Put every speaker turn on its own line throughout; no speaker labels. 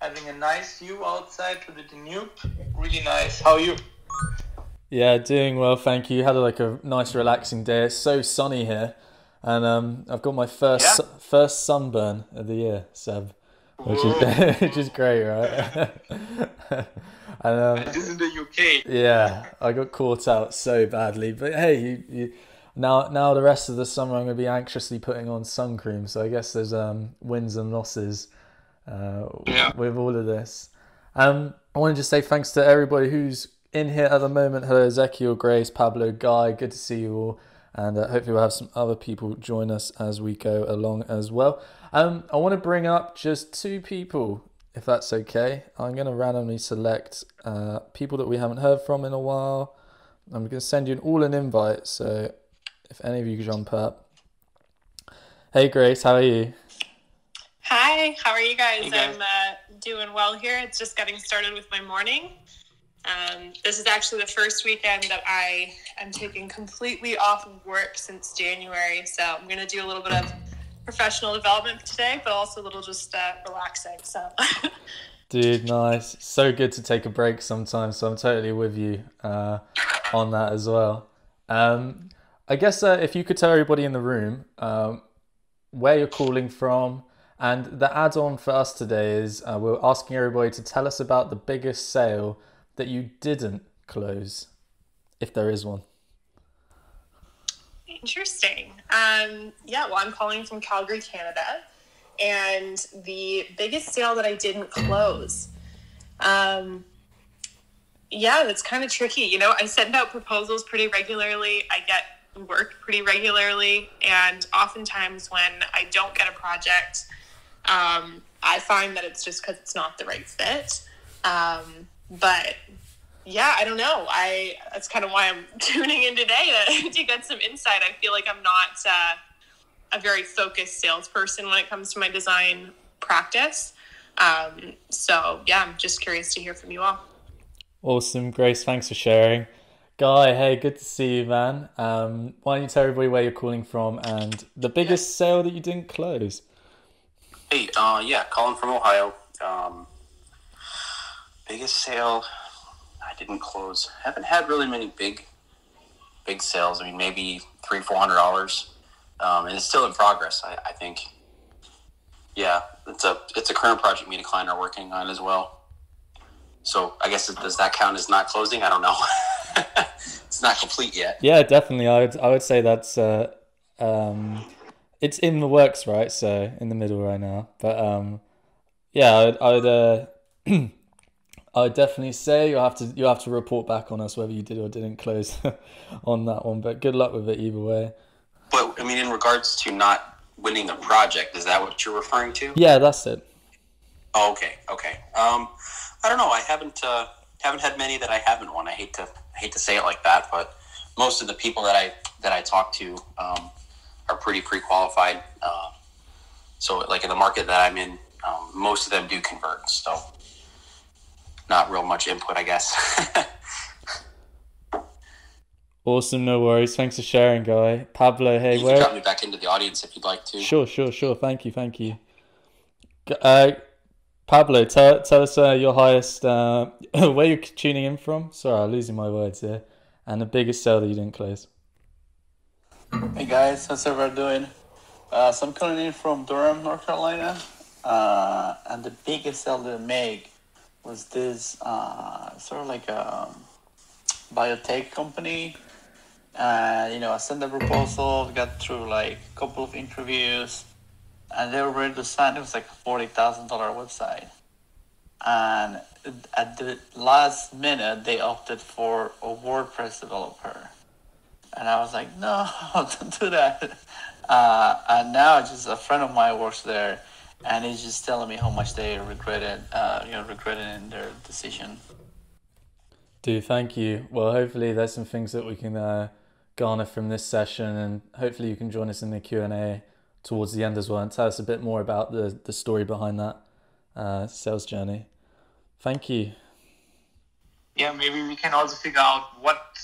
having a nice view outside to the Danube. Really nice. How are you?
Yeah, doing well, thank you. Had like a nice relaxing day. It's so sunny here, and I've got my
Yeah?
first sunburn of the year, Seb, which is
Whoa.
which is great, right? And
And this is in the UK.
yeah, I got caught out so badly, but hey, now the rest of the summer I'm going to be anxiously putting on sun cream. So I guess there's wins and losses
Yeah.
with all of this. I want to just say thanks to everybody who's in here at the moment. Hello, Ezekiel, Grace, Pablo, Guy. Good to see you all. And hopefully we'll have some other people join us as we go along as well. I want to bring up just two people, if that's okay. I'm going to randomly select people that we haven't heard from in a while. I'm going to send you all an invite. So if any of you could jump up. Hey, Grace, how are you?
Hi, how are you guys?
Hey, guys.
I'm doing well here. It's just getting started with my morning. This is actually the first weekend that I am taking completely off of work since January. So I'm going to do a little bit of professional development today, but also a little just relaxing. So,
Dude, nice. So good to take a break sometimes. So I'm totally with you on that as well. I guess if you could tell everybody in the room where you're calling from. And the add-on for us today is we're asking everybody to tell us about the biggest sale that you didn't close, if there is one.
interesting. Well, I'm calling from Calgary, Canada. And the biggest sale that I didn't close. It's kind of tricky. You know, I send out proposals pretty regularly. I get work pretty regularly. And oftentimes when I don't get a project, I find that it's just because it's not the right fit. But yeah, I don't know. That's kind of why I'm tuning in today to get some insight. I feel like I'm not a very focused salesperson when it comes to my design practice. I'm just curious to hear from you all.
Awesome, Grace. Thanks for sharing. Guy, hey, good to see you, man. Why don't you tell everybody where you're calling from and the biggest sale that you didn't close?
Hey, calling from Ohio. Biggest sale I didn't close. Haven't had really many big sales. I mean, maybe $300-400, and it's still in progress. I think. Yeah, it's a current project me and a client are working on as well. So I guess does that count as not closing? I don't know. It's not complete yet.
Yeah, definitely. I would say that's it's in the works, right? So in the middle right now. But I would definitely say you'll have to report back on us whether you did or didn't close on that one. But good luck with it either way.
But I mean, in regards to not winning the project, is that what you're referring to?
Yeah, that's it.
Oh, okay. I don't know. I haven't had many that I haven't won. I hate to say it like that, but most of the people that I talk to are pretty pre-qualified. So like in the market that I'm in, most of them do convert. So not real much input, I guess.
Awesome, no worries. Thanks for sharing, Guy. Pablo, hey,
You can drop me back into the audience if you'd like to.
Sure. Thank you. Pablo, tell us your highest, where you're tuning in from. Sorry, I'm losing my words here. And the biggest sale that you didn't close.
Hey guys, how's everyone doing? So I'm calling in from Durham, North Carolina. And the biggest sale that I made was this sort of like a biotech company. I sent a proposal, got through like a couple of interviews, and they were ready to sign. It was like a $40,000 website. And at the last minute, they opted for a WordPress developer. And I was like, no, don't do that. And now just a friend of mine works there, and he's just telling me how much they regretted in their decision.
Dude, thank you. Well, hopefully there's some things that we can garner from this session, and hopefully you can join us in the Q&A towards the end as well and tell us a bit more about the story behind that sales journey. Thank you.
Yeah, maybe we can also figure out what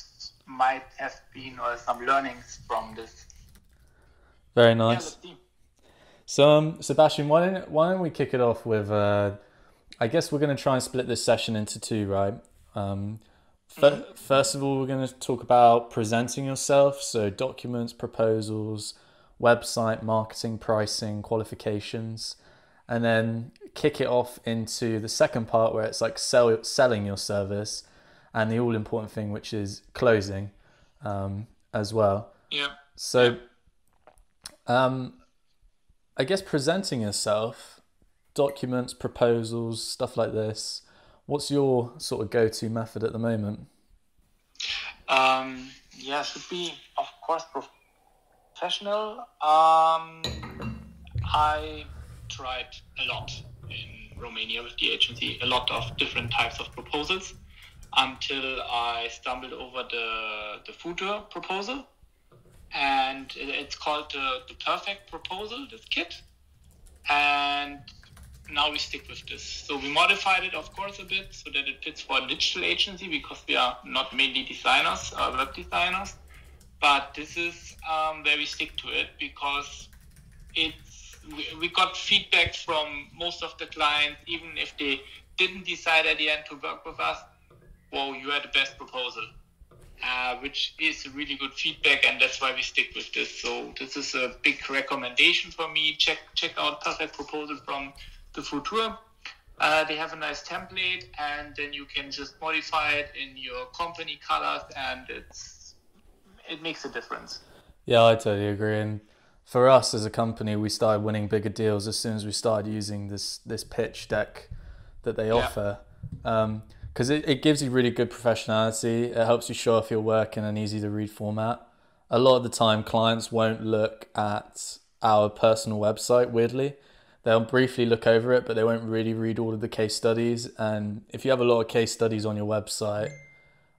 might have been or some learnings from this.
Very nice. So, Sebastian, why don't we kick it off with I guess we're going to try and split this session into two, right? First of all, we're going to talk about presenting yourself. So documents, proposals, website, marketing, pricing, qualifications, and then kick it off into the second part where it's like selling your service and the all important thing, which is closing as well.
Yeah.
So I guess presenting yourself, documents, proposals, stuff like this. What's your sort of go-to method at the moment?
Should be, of course, professional. I tried a lot in Romania with the agency, a lot of different types of proposals until I stumbled over the future proposal. And it's called the perfect proposal, this kit. And now we stick with this. So we modified it, of course, a bit so that it fits for a digital agency because we are not mainly designers, web designers. But this is where we stick to it because we got feedback from most of the clients, even if they didn't decide at the end to work with us. Whoa, you had the best proposal, which is really good feedback, and that's why we stick with this. So this is a big recommendation for me. Check out Perfect Proposal from the Futur. They have a nice template, and then you can just modify it in your company colors, and it makes a difference.
Yeah, I totally agree. And for us as a company, we started winning bigger deals as soon as we started using this pitch deck that they offer. Because it gives you really good professionality. It helps you show off your work in an easy to read format. A lot of the time, clients won't look at our personal website, weirdly. They'll briefly look over it, but they won't really read all of the case studies. And if you have a lot of case studies on your website,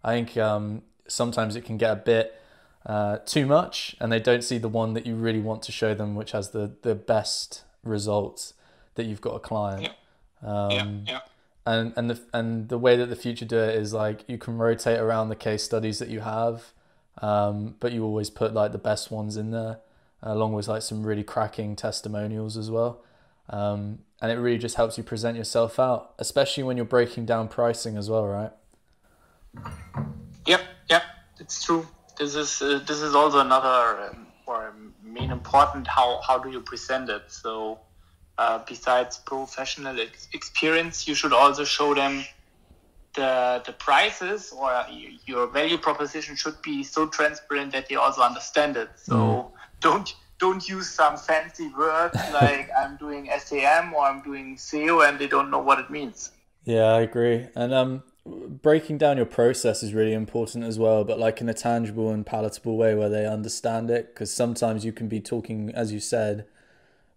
I think sometimes it can get a bit too much, and they don't see the one that you really want to show them, which has the best results that you've got a client. And the way that the Future do it is like you can rotate around the case studies that you have, but you always put like the best ones in there, along with like some really cracking testimonials as well. And it really just helps you present yourself out, especially when you're breaking down pricing as well, right?
Yep, it's true. This is also another or main important. How do you present it? So. Besides professional experience, you should also show them the prices, or your value proposition should be so transparent that they also understand it. So don't use some fancy words like I'm doing SEM or I'm doing SEO and they don't know what it means.
Yeah, I agree. And breaking down your process is really important as well, but like in a tangible and palatable way where they understand it, because sometimes you can be talking, as you said,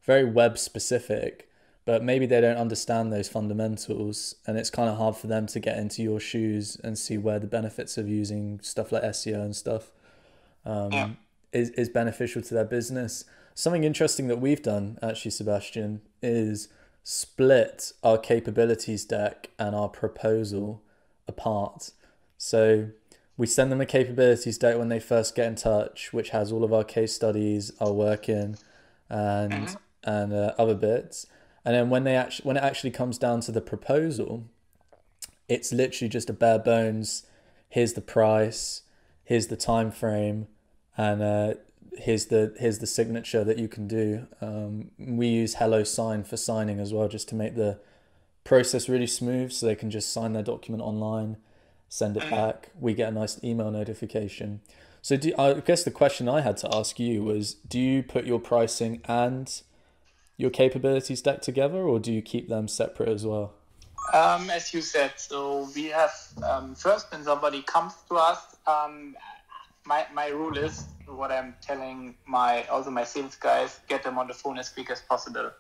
very web specific, but maybe they don't understand those fundamentals, and it's kind of hard for them to get into your shoes and see where the benefits of using stuff like SEO and stuff is beneficial to their business. Something interesting that we've done actually, Sebastian, is split our capabilities deck and our proposal apart. So we send them a capabilities deck when they first get in touch, which has all of our case studies, our working, and other bits. And then when it actually comes down to the proposal, it's literally just a bare bones. Here's the price, here's the time frame, and here's the signature that you can do. We use HelloSign for signing as well, just to make the process really smooth, so they can just sign their document online, send it back. We get a nice email notification. So I guess the question I had to ask you was, do you put your pricing and your capabilities deck together, or do you keep them separate as well?
As you said, so we have first when somebody comes to us, my rule is what I'm telling my sales guys: get them on the phone as quick as possible.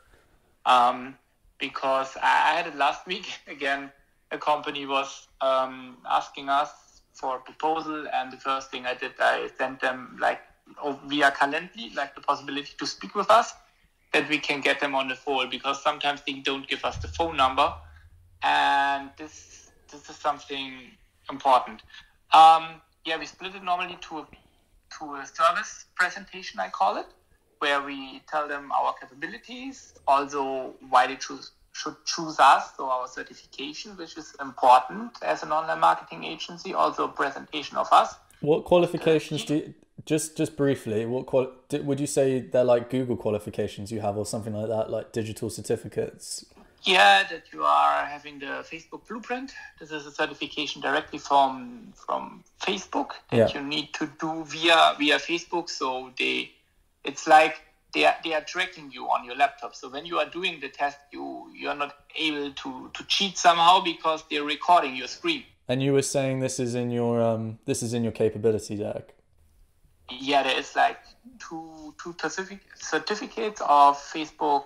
Because I had it last week again. A company was asking us for a proposal, and the first thing I did, I sent them via Calendly, like the possibility to speak with us, that we can get them on the phone, because sometimes they don't give us the phone number, and this is something important. We split it normally to a service presentation, I call it, where we tell them our capabilities, also why they should choose us, so our certification, which is important as an online marketing agency, also a presentation of us.
What qualifications do you, just briefly, would you say they're like Google qualifications you have or something like that, like digital certificates?
Yeah, that you are having the Facebook blueprint. This is a certification directly from Facebook that you need to do via Facebook. So it's like they are tracking you on your laptop. So when you are doing the test, you're not able to cheat somehow because they're recording your screen.
And you were saying this is in your capability deck.
Yeah, there is like two certificates of Facebook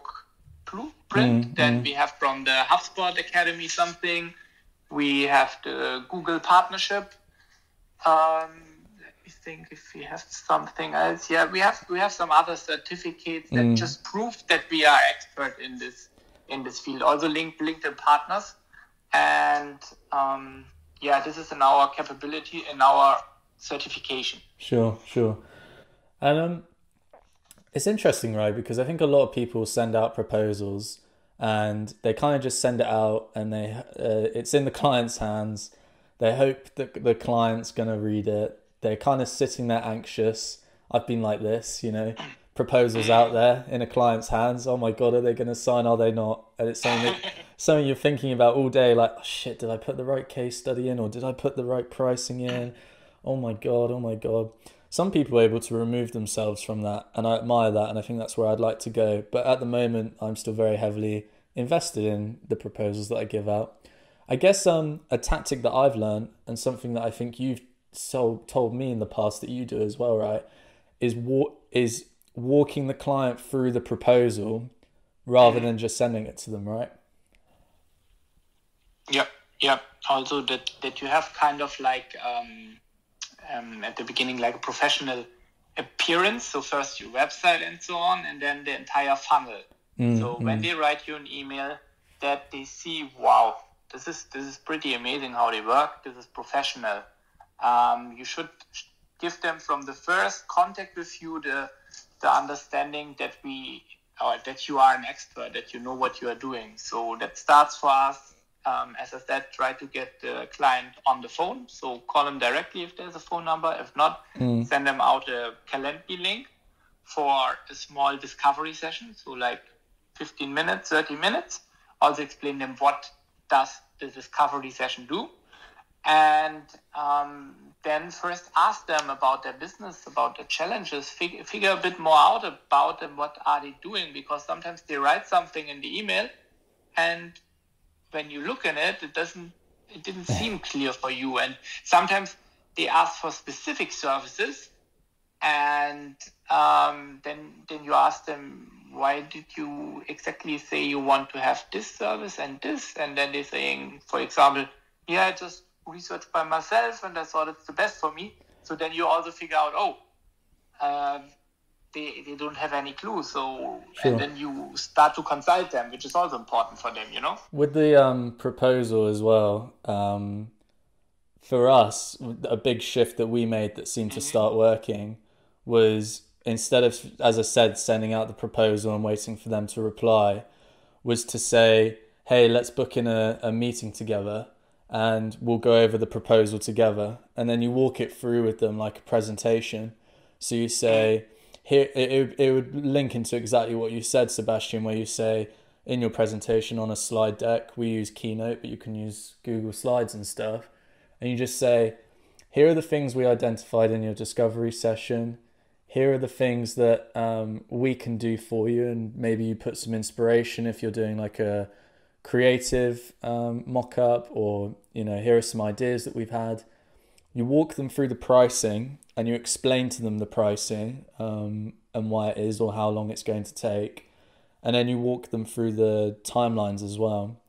blueprint. Then we have from the HubSpot Academy something. We have the Google partnership. Let me think if we have something else. Yeah, we have some other certificates that just prove that we are expert in this field. Also LinkedIn partners, and this is in our capability, in our certification.
Sure. And it's interesting, right? Because I think a lot of people send out proposals and they kind of just send it out and it's in the client's hands. They hope that the client's going to read it. They're kind of sitting there anxious. I've been like this, proposals out there in a client's hands. Oh my God, are they going to sign? Are they not? And it's something you're thinking about all day. Like, oh shit, did I put the right case study in or did I put the right pricing in? Oh my God. Some people are able to remove themselves from that, and I admire that, and I think that's where I'd like to go. But at the moment, I'm still very heavily invested in the proposals that I give out. I guess a tactic that I've learned, and something that I think you've told me in the past that you do as well, right, is walking the client through the proposal rather than just sending it to them, right?
Yep. Also that you have kind of like at the beginning like a professional appearance. So first your website and so on, and then the entire funnel. So when they write you an email, that they see, wow, this is pretty amazing how they work. This is professional. You should give them from the first contact with you the understanding that that you are an expert, that you know what you are doing. So that starts for us. As I said, try to get the client on the phone. So call them directly if there's a phone number. If not, send them out a Calendly link for a small discovery session. So like 15 minutes, 30 minutes. Also explain them what does the discovery session do. And then first ask them about their business, about the challenges, figure a bit more out about them, what are they doing, because sometimes they write something in the email and when you look in it, it didn't seem clear for you. And sometimes they ask for specific services and then you ask them, why did you exactly say you want to have this service and this? And then they're saying, for example, I just researched by myself and I thought it's the best for me. So then you also figure out, they don't have any clue. So
sure.
And then you start to consult them, which is also important for them,
With the proposal as well, for us, a big shift that we made that seemed to start working was, instead of, as I said, sending out the proposal and waiting for them to reply, was to say, hey, let's book in a meeting together and we'll go over the proposal together. And then you walk it through with them like a presentation. So you say, here, it would link into exactly what you said, Sebastian, where you say in your presentation on a slide deck, we use Keynote, but you can use Google Slides and stuff. And you just say, here are the things we identified in your discovery session. Here are the things that we can do for you. And maybe you put some inspiration if you're doing like a creative mock-up, or, here are some ideas that we've had. You walk them through the pricing and you explain to them the pricing and why it is or how long it's going to take. And then you walk them through the timelines as well.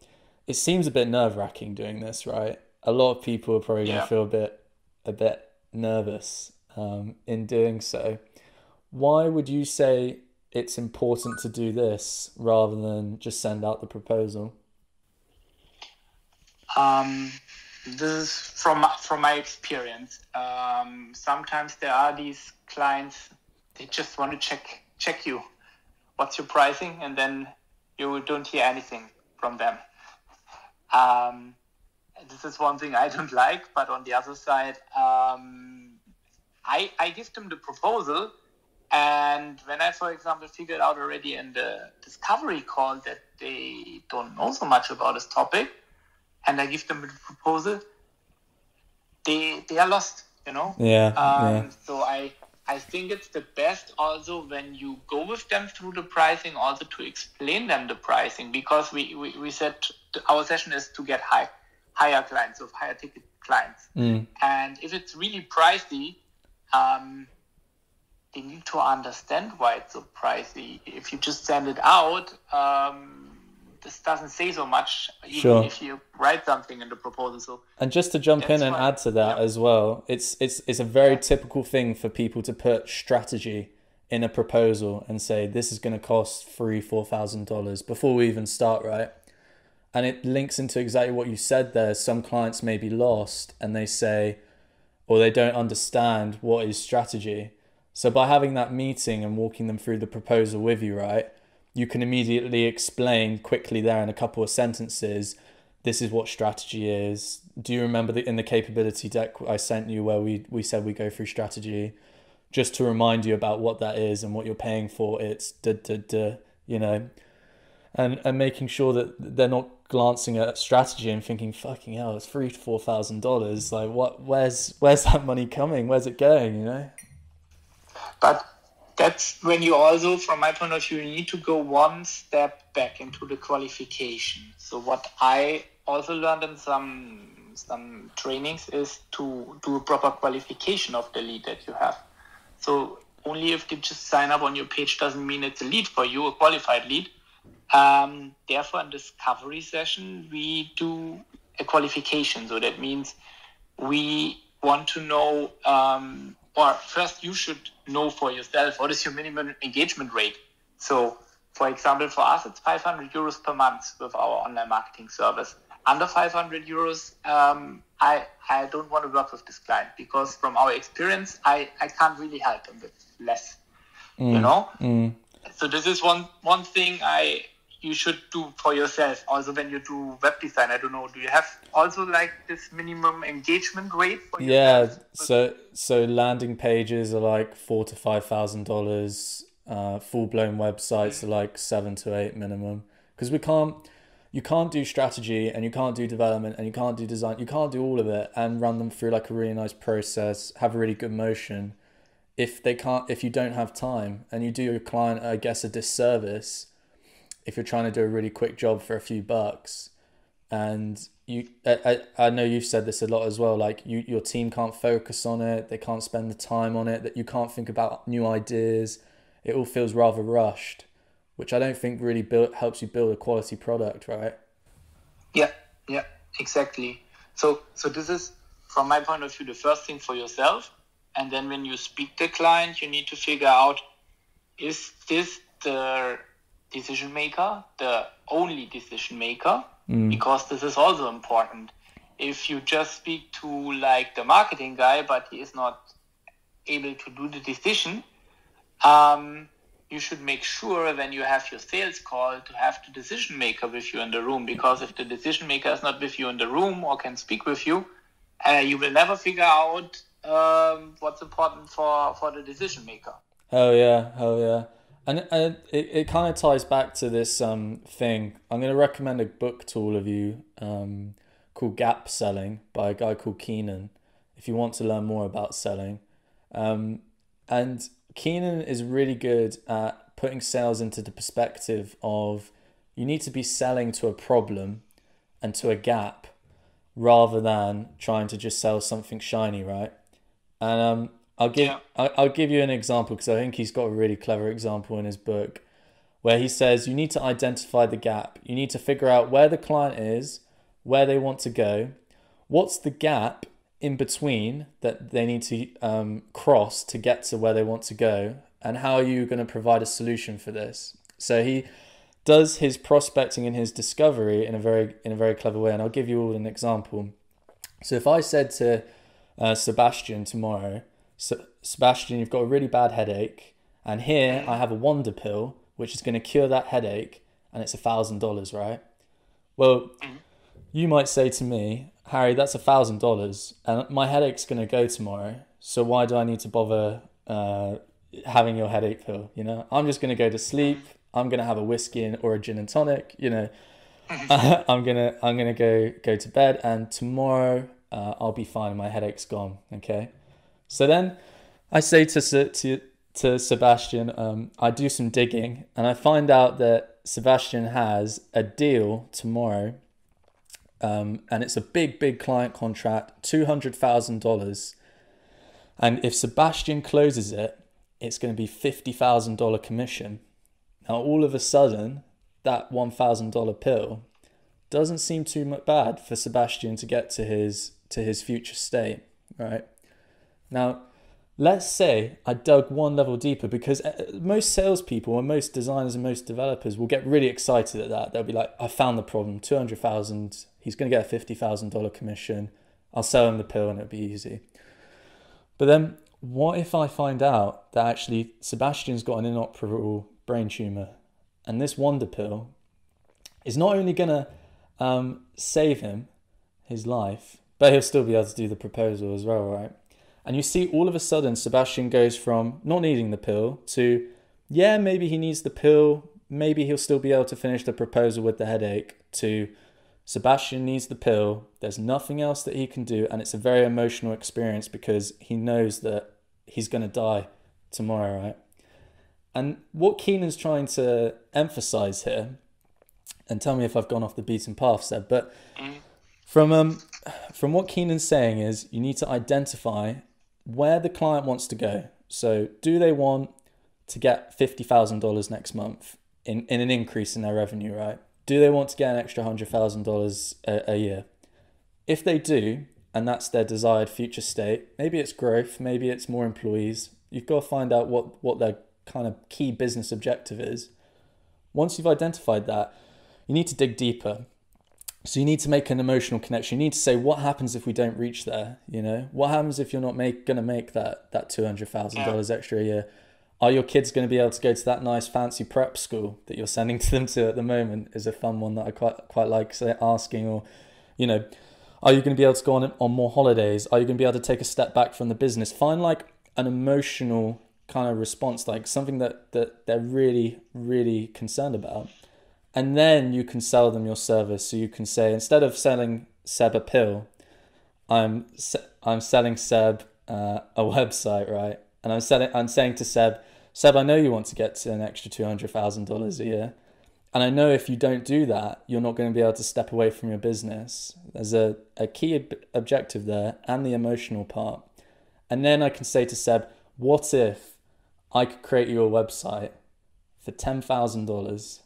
It seems a bit nerve-wracking doing this, right? A lot of people are probably going to feel a bit nervous in doing so. Why would you say it's important to do this rather than just send out the proposal?
This is from my experience. Sometimes there are these clients, they just want to check you. What's your pricing? And then you don't hear anything. from them. This is one thing I don't like, but on the other side, I give them the proposal, and when I, for example, figured out already in the discovery call that they don't know so much about this topic, and I give them the proposal, they are lost, you know? So I think it's the best also when you go with them through the pricing, also to explain them the pricing, because we said our session is to get higher clients, so higher ticket clients. And if it's really pricey, they need to understand why it's so pricey. If you just send it out, this doesn't say so much, even if you write something in the proposal. So,
and just to jump in and add to that as well, it's a very typical thing for people to put strategy in a proposal and say, this is going to cost $3,000-$4,000 before we even start, right? And it links into exactly what you said there. Some clients may be lost and they say, or they don't understand what is strategy. So by having that meeting and walking them through the proposal with you, right, you can immediately explain quickly there in a couple of sentences, this is what strategy is. Do you remember in the capability deck I sent you where we said we go through strategy? Just to remind you about what that is and what you're paying for. It's you know, and making sure that they're not glancing at strategy and thinking, fucking hell, it's $3,000-$4,000. Like, where's that money coming? Where's it going? You know.
But that's when you also, from my point of view, you need to go one step back into the qualification. So what I also learned in some trainings is to do a proper qualification of the lead that you have. So only if they just sign up on your page doesn't mean it's a lead for you, a qualified lead. Therefore, in discovery session, we do a qualification. So that means we want to know, or first you should know for yourself, what is your minimum engagement rate? So, for example, for us, it's 500 euros per month with our online marketing service. Under 500 euros, I don't want to work with this client, because from our experience, I can't really help them with less, you know? So this is one thing you should do for yourself. Also, when you do web design, I don't know, do you have also like this minimum engagement rate for yourself?
Yeah, so landing pages are like $4,000 to $5,000. Full-blown websites are like 7 to 8 minimum, because you can't do strategy and you can't do development and you can't do design, you can't do all of it and run them through like a really nice process, have a really good motion if you don't have time. And you do your client, I guess, a disservice if you're trying to do a really quick job for a few bucks. And I know you've said this a lot as well, like your team can't focus on it, they can't spend the time on it, that you can't think about new ideas. It all feels rather rushed, which I don't think really helps you build a quality product, right?
Yeah, exactly. So this is, from my point of view, the first thing for yourself. And then when you speak to the client, you need to figure out, is this the decision maker, the only decision maker? Because this is also important. If you just speak to like the marketing guy, but he is not able to do the decision, you should make sure when you have your sales call to have the decision maker with you in the room, because if the decision maker is not with you in the room or can speak with you, you will never figure out what's important for the decision maker.
Hell yeah. And it kind of ties back to this thing. I'm going to recommend a book to all of you called Gap Selling by a guy called Keenan, if you want to learn more about selling. And Keenan is really good at putting sales into the perspective of, you need to be selling to a problem and to a gap rather than trying to just sell something shiny, right? And I'll give you an example, because I think he's got a really clever example in his book where he says you need to identify the gap. You need to figure out where the client is, where they want to go, what's the gap in between that they need to cross to get to where they want to go, and how are you going to provide a solution for this? So he does his prospecting and his discovery in a very clever way, and I'll give you all an example. So if I said to Sebastian tomorrow, Sebastian, you've got a really bad headache, and here I have a wonder pill which is going to cure that headache, and it's $1,000, right? Well, you might say to me, Harry, that's $1,000 and my headache's going to go tomorrow. So why do I need to bother having your headache pill? You know, I'm just going to go to sleep. I'm going to have a whiskey or a gin and tonic, you know. I'm gonna go to bed, and tomorrow I'll be fine. My headache's gone. Okay. So then I say to Sebastian, I do some digging, and I find out that Sebastian has a deal tomorrow, and it's a big client contract, $200,000, and if Sebastian closes it, it's going to be $50,000 commission. Now all of a sudden, that $1,000 pill doesn't seem too much bad for Sebastian to get to his future state, right? Now, let's say I dug one level deeper, because most salespeople and most designers and most developers will get really excited at that. They'll be like, I found the problem, 200,000, he's going to get a $50,000 commission. I'll sell him the pill and it'll be easy. But then what if I find out that actually Sebastian's got an inoperable brain tumor, and this wonder pill is not only going to save him his life, but he'll still be able to do the proposal as well, right? And you see all of a sudden Sebastian goes from not needing the pill to, yeah, maybe he needs the pill, maybe he'll still be able to finish the proposal with the headache, to Sebastian needs the pill, there's nothing else that he can do, and it's a very emotional experience because he knows that he's going to die tomorrow, right? And what Keenan's trying to emphasize here, and tell me if I've gone off the beaten path, Seb, but from what Keenan's saying is you need to identify where the client wants to go. So do they want to get $50,000 next month in an increase in their revenue, right? Do they want to get an extra $100,000 a year? If they do, and that's their desired future state, maybe it's growth, maybe it's more employees. You've got to find out what their kind of key business objective is. Once you've identified that, you need to dig deeper. So you need to make an emotional connection. You need to say, what happens if we don't reach there? You know, what happens if you're not going to make that $200,000 extra a year? Are your kids going to be able to go to that nice fancy prep school that you're sending to them to at the moment? Is a fun one that I quite like asking. Or, you know, are you going to be able to go on more holidays? Are you going to be able to take a step back from the business? Find like an emotional kind of response, like something that they're really, really concerned about. And then you can sell them your service. So you can say, instead of selling Seb a pill, I'm selling Seb a website, right? And I'm saying to Seb, I know you want to get to an extra $200,000 a year. And I know if you don't do that, you're not going to be able to step away from your business. There's a key objective there, and the emotional part. And then I can say to Seb, what if I could create you a website for $10,000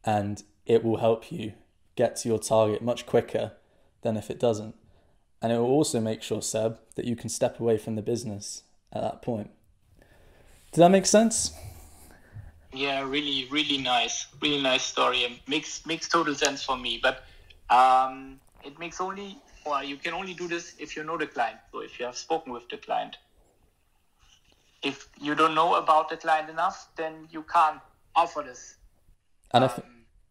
and it will help you get to your target much quicker than if it doesn't. And it will also make sure, Seb, that you can step away from the business at that point. Does that make sense?
Yeah, really, really nice story. It makes total sense for me. But it makes you can only do this if you know the client. So if you have spoken with the client. If you don't know about the client enough, then you can't offer this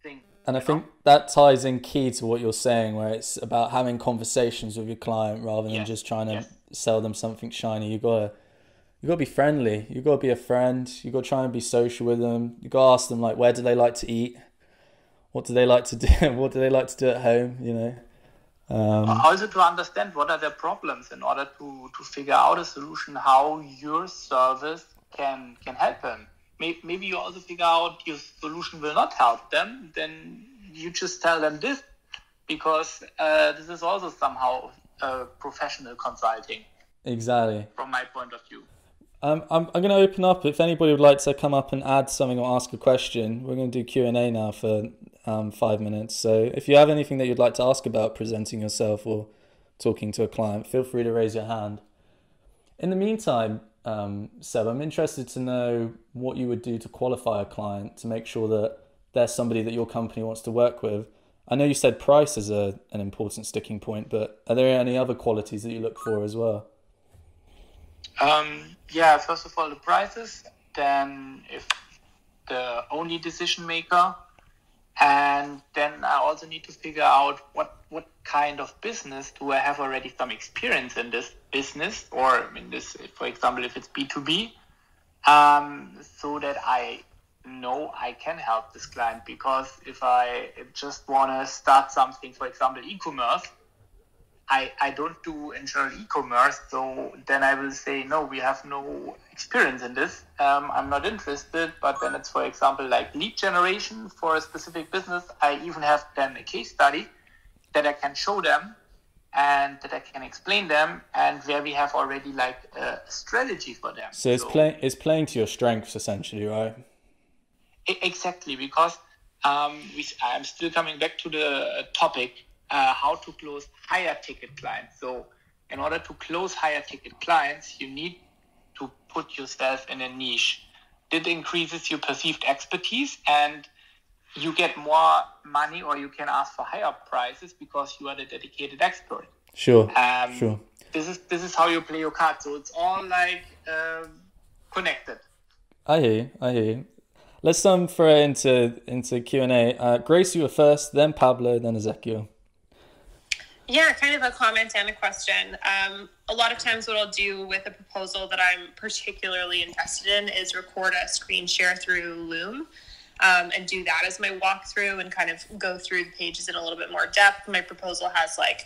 thing.
And I think that ties in key to what you're saying, where it's about having conversations with your client rather than just trying to sell them something shiny. You gotta be friendly. You gotta be a friend. You gotta try and be social with them. You gotta ask them, like, where do they like to eat? What do they like to do? What do they like to do at home? You know.
Also to understand what are their problems in order to figure out a solution how your service can help them. Maybe you also figure out your solution will not help them, then you just tell them this, because this is also somehow professional consulting.
Exactly.
From my point of view.
I'm going to open up. If anybody would like to come up and add something or ask a question, we're going to do Q&A now for 5 minutes. So if you have anything that you'd like to ask about presenting yourself or talking to a client, feel free to raise your hand. In the meantime, Seb, I'm interested to know what you would do to qualify a client to make sure that they're somebody that your company wants to work with. I know you said price is an important sticking point, but are there any other qualities that you look for as well?
First of all, the prices. Then if the only decision maker And then I also need to figure out what kind of business do I have already some experience in this business, or in this, for example, if it's B2B, so that I know I can help this client. Because if I just want to start something, for example, e-commerce, I don't do in general e-commerce, so then I will say, no, we have no experience in this. I'm not interested. But then it's, for example, like lead generation for a specific business. I even have then a case study that I can show them and that I can explain them, and where we have already like a strategy for them.
So it's playing to your strengths essentially, right?
Exactly, because I'm still coming back to the topic. How to close higher ticket clients. So in order to close higher ticket clients, you need to put yourself in a niche. It increases your perceived expertise, and you get more money, or you can ask for higher prices because you are the dedicated expert.
Sure.
This is how you play your cards. So it's all like connected.
I hear you. Let's throw it into Q&A. Grace, you were first, then Pablo, then Ezekiel.
Yeah, kind of a comment and a question. A lot of times what I'll do with a proposal that I'm particularly invested in is record a screen share through Loom, and do that as my walkthrough and kind of go through the pages in a little bit more depth. My proposal has like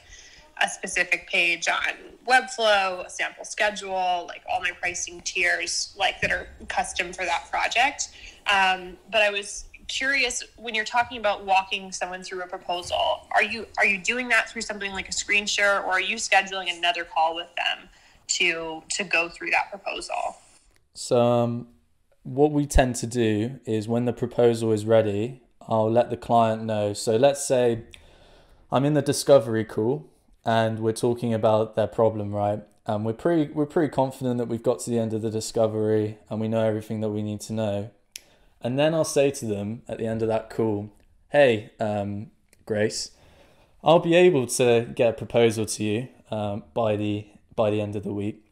a specific page on Webflow, a sample schedule, like all my pricing tiers, like that are custom for that project. But I was curious, when you're talking about walking someone through a proposal, are you doing that through something like a screen share, or are you scheduling another call with them to go through that proposal?
So what we tend to do is, when the proposal is ready, I'll let the client know. So let's say I'm in the discovery call and we're talking about their problem, right? We're pretty confident that we've got to the end of the discovery and we know everything that we need to know. And then I'll say to them at the end of that call, hey, Grace, I'll be able to get a proposal to you by the end of the week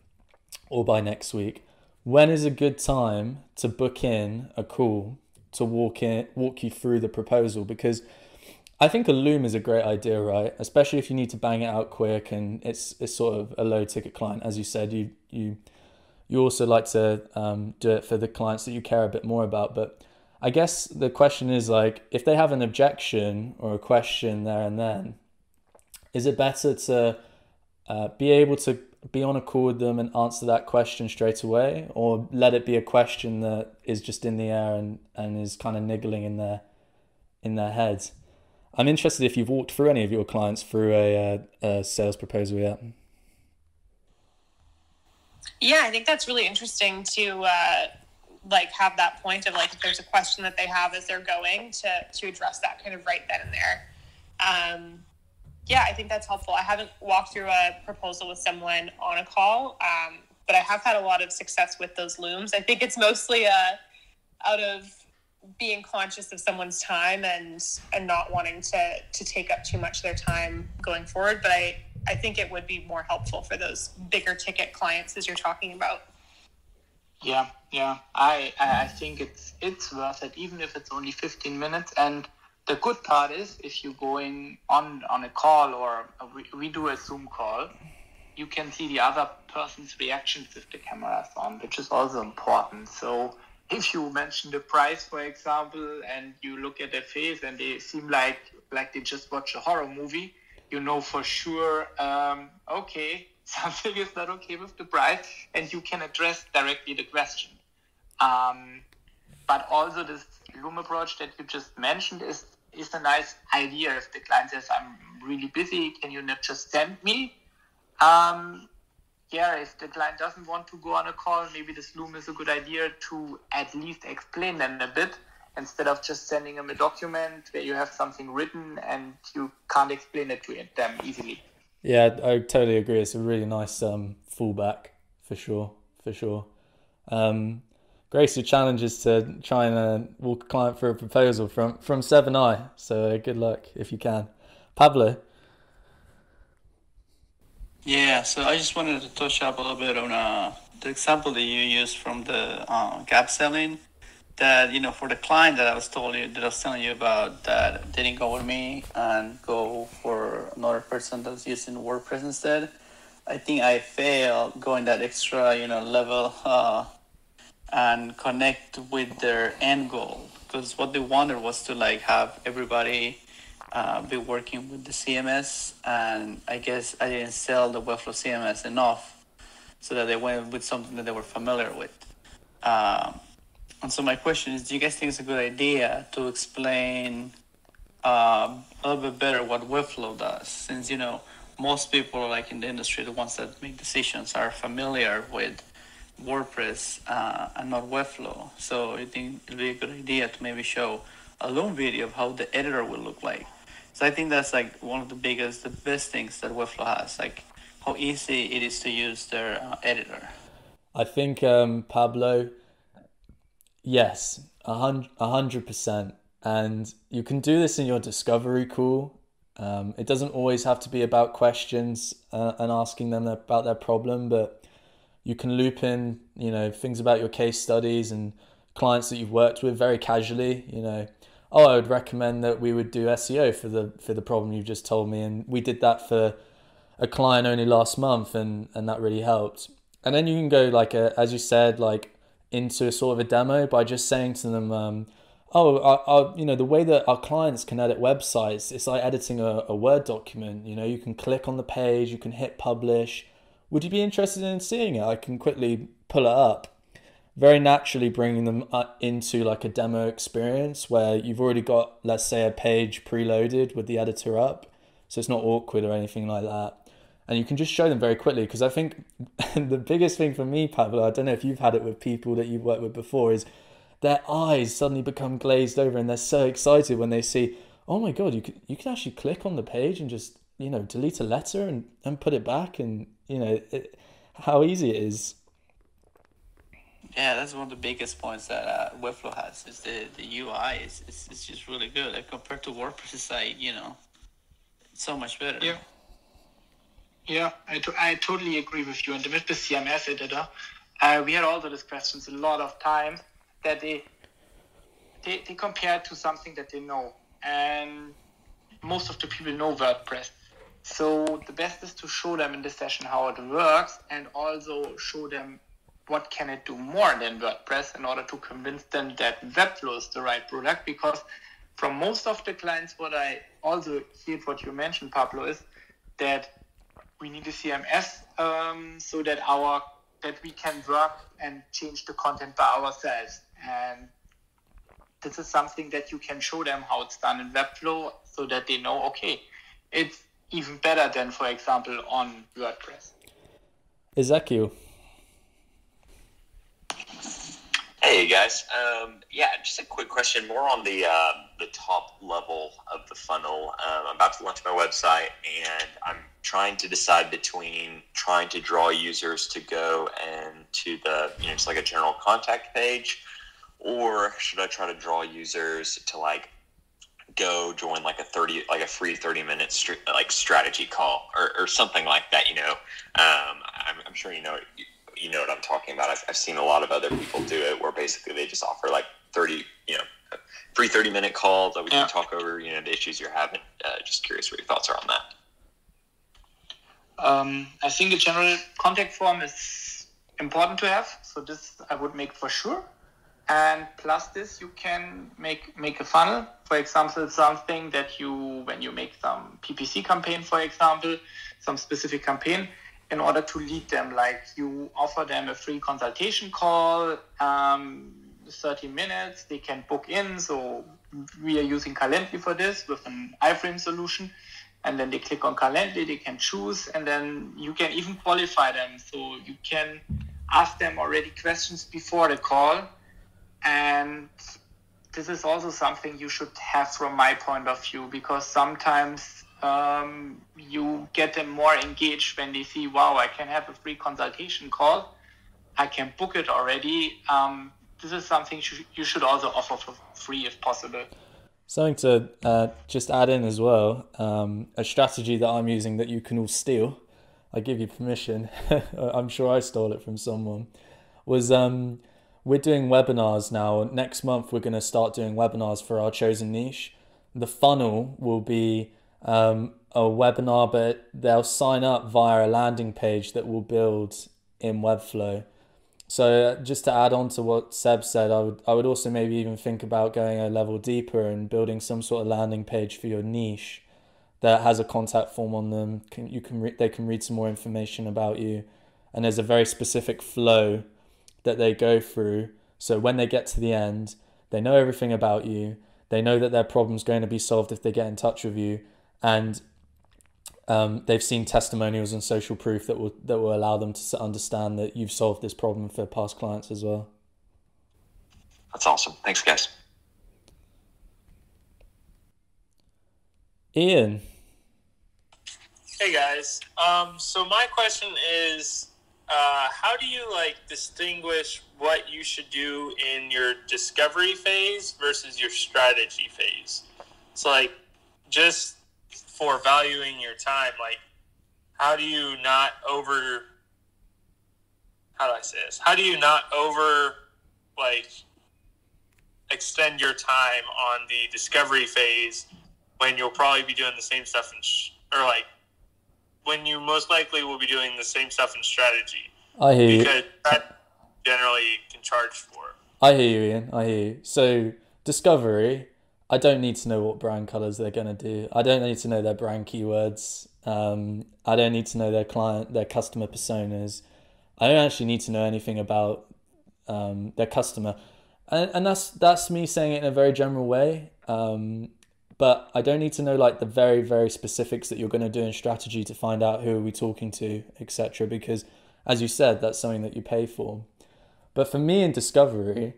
or by next week. When is a good time to book in a call to walk you through the proposal? Because I think a Loom is a great idea, right? Especially if you need to bang it out quick and it's sort of a low ticket client. As you said, you also like to do it for the clients that you care a bit more about. But I guess the question is, like, if they have an objection or a question there and then, is it better to be able to be on a call with them and answer that question straight away, or let it be a question that is just in the air and is kind of niggling in their heads? I'm interested if you've walked through any of your clients through a sales proposal yet.
Yeah, I think that's really interesting to have that point of like, if there's a question that they have as they're going to address that kind of right then and there. Yeah, I think that's helpful. I haven't walked through a proposal with someone on a call, but I have had a lot of success with those Looms. I think it's mostly out of being conscious of someone's time and not wanting to take up too much of their time going forward. But I think it would be more helpful for those bigger ticket clients as you're talking about.
Yeah. I think it's worth it, even if it's only 15 minutes. And the good part is, if you're going on a call, or we do a Zoom call, you can see the other person's reactions if the camera is on, which is also important. So if you mention the price, for example, and you look at their face and they seem like they just watched a horror movie, you know for sure, okay, something is not okay with the price, and you can address directly the question. But also this Loom approach that you just mentioned is a nice idea. If the client says, I'm really busy, can you not just send me? If the client doesn't want to go on a call, maybe this Loom is a good idea to at least explain them a bit, instead of just sending them a document where you have something written and you can't explain it to them easily. Yeah,
I totally agree. It's a really nice fallback for sure. Grace, your challenge is to try and walk a client through a proposal from 7i. So good luck if you can. Pablo.
Yeah, so I just wanted to touch up a little bit on the example that you used from the gap selling. that, for the client that I was telling you about that didn't go with me and go for another person that's using WordPress instead, I think I failed going that extra, level and connect with their end goal, because what they wanted was to like have everybody be working with the CMS, and I guess I didn't sell the Webflow CMS enough so that they went with something that they were familiar with. And so my question is, do you guys think it's a good idea to explain a little bit better what Webflow does? Since, most people like in the industry, the ones that make decisions, are familiar with WordPress and not Webflow. So I think it'd be a good idea to maybe show a long video of how the editor will look like. So I think that's like one of the best things that Webflow has, like how easy it is to use their editor.
I think, Pablo, yes, 100%. And you can do this in your discovery call. It doesn't always have to be about questions and asking them about their problem, but you can loop in, things about your case studies and clients that you've worked with very casually. I would recommend that we would do SEO for the problem you've just told me, and we did that for a client only last month, and that really helped. And then you can go as you said, into sort of a demo by just saying to them, the way that our clients can edit websites, it's like editing a Word document. You can click on the page, you can hit publish. Would you be interested in seeing it? I can quickly pull it up. Very naturally bringing them into like a demo experience where you've already got, let's say, a page preloaded with the editor up. So it's not awkward or anything like that. And you can just show them very quickly, because I think the biggest thing for me, Pablo, I don't know if you've had it with people that you've worked with before, is their eyes suddenly become glazed over and they're so excited when they see, oh my God, you can actually click on the page and just, delete a letter and put it back, and, how easy it is.
Yeah, that's one of the biggest points that Webflow has, is the UI is just really good. Like compared to WordPress, it's like, so much better.
Yeah, I totally agree with you. And with the CMS editor, we had also these questions a lot of times that they compare it to something that they know. And most of the people know WordPress. So the best is to show them in the session how it works, and also show them what can it do more than WordPress in order to convince them that Webflow is the right product. Because from most of the clients, what I also hear what you mentioned, Pablo, is that we need a CMS so that we can work and change the content by ourselves. And this is something that you can show them how it's done in Webflow, so that they know, okay, it's even better than, for example, on WordPress.
Ezekiel.
Hey guys, just a quick question, more on the top level of the funnel. I'm about to launch my website, and I'm trying to decide between trying to draw users to go and to the just like a general contact page, or should I try to draw users to go join a free 30-minute strategy call or something like that. I'm sure you know what I'm talking about. I've seen a lot of other people do it, where basically they just offer 30, free 30-minute calls that we can talk over, the issues you're having. Just curious what your thoughts are on that.
I think a general contact form is important to have. So this I would make for sure. And plus this, you can make a funnel. For example, something that when you make some PPC campaign, for example, some specific campaign, in order to lead them, you offer them a free consultation call, 30 minutes, they can book in. So we are using Calendly for this with an iframe solution. And then they click on Calendly, they can choose, and then you can even qualify them. So you can ask them already questions before the call. And this is also something you should have from my point of view, because sometimes you get them more engaged when they see, wow, I can have a free consultation call. I can book it already. This is something you should also offer for free if possible.
Something to just add in as well, a strategy that I'm using that you can all steal, I give you permission, I'm sure I stole it from someone, was we're doing webinars now. Next month, we're going to start doing webinars for our chosen niche. The funnel will be a webinar, but they'll sign up via a landing page that we'll build in Webflow. So just to add on to what Seb said, I would also maybe even think about going a level deeper and building some sort of landing page for your niche that has a contact form on them. They can read some more information about you, and there's a very specific flow that they go through. So when they get to the end, they know everything about you. They know that their problem's going to be solved if they get in touch with you, and they've seen testimonials and social proof that will allow them to understand that you've solved this problem for past clients as well.
That's awesome. Thanks, guys.
Ian.
Hey guys. So my question is, how do you distinguish what you should do in your discovery phase versus your strategy phase? It's just for valuing your time, how do you not over extend your time on the discovery phase when you'll probably be doing the same stuff when you most likely will be doing the same stuff in strategy?
I hear you.
Because that generally can charge for.
I hear you, Ian. I hear you. So discovery, I don't need to know what brand colors they're going to do. I don't need to know their brand keywords. I don't need to know their customer personas. I don't actually need to know anything about their customer. And that's me saying it in a very general way. But I don't need to know the very, very specifics that you're going to do in strategy to find out who are we talking to, etc. Because as you said, that's something that you pay for. But for me in discovery,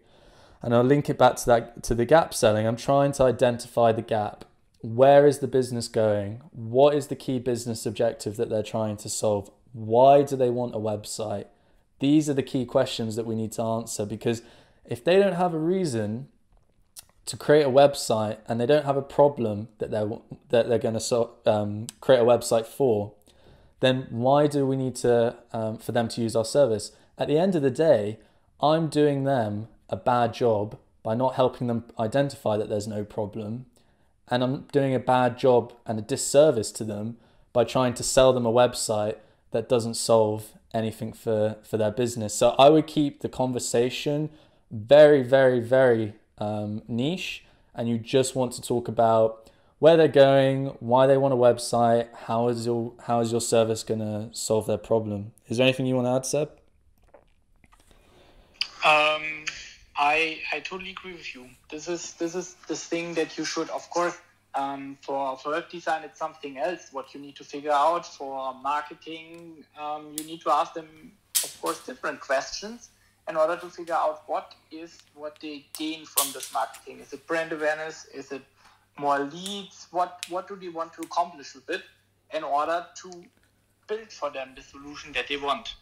and I'll link it back to the gap selling, I'm trying to identify the gap. Where is the business going? What is the key business objective that they're trying to solve? Why do they want a website? These are the key questions that we need to answer, because if they don't have a reason to create a website and they don't have a problem that they're going to create a website for, then why do we need to for them to use our service? At the end of the day, I'm doing them a bad job by not helping them identify that there's no problem, and I'm doing a bad job and a disservice to them by trying to sell them a website that doesn't solve anything for their business. So I would keep the conversation very, very, very niche, and you just want to talk about where they're going, why they want a website, how is your service going to solve their problem. Is there anything you want to add, Seb?
I totally agree with you. This is the thing that you should, of course, for web design, it's something else what you need to figure out. For marketing, you need to ask them, of course, different questions in order to figure out what they gain from this marketing. Is it brand awareness? Is it more leads? What do they want to accomplish with it in order to build for them the solution that they want?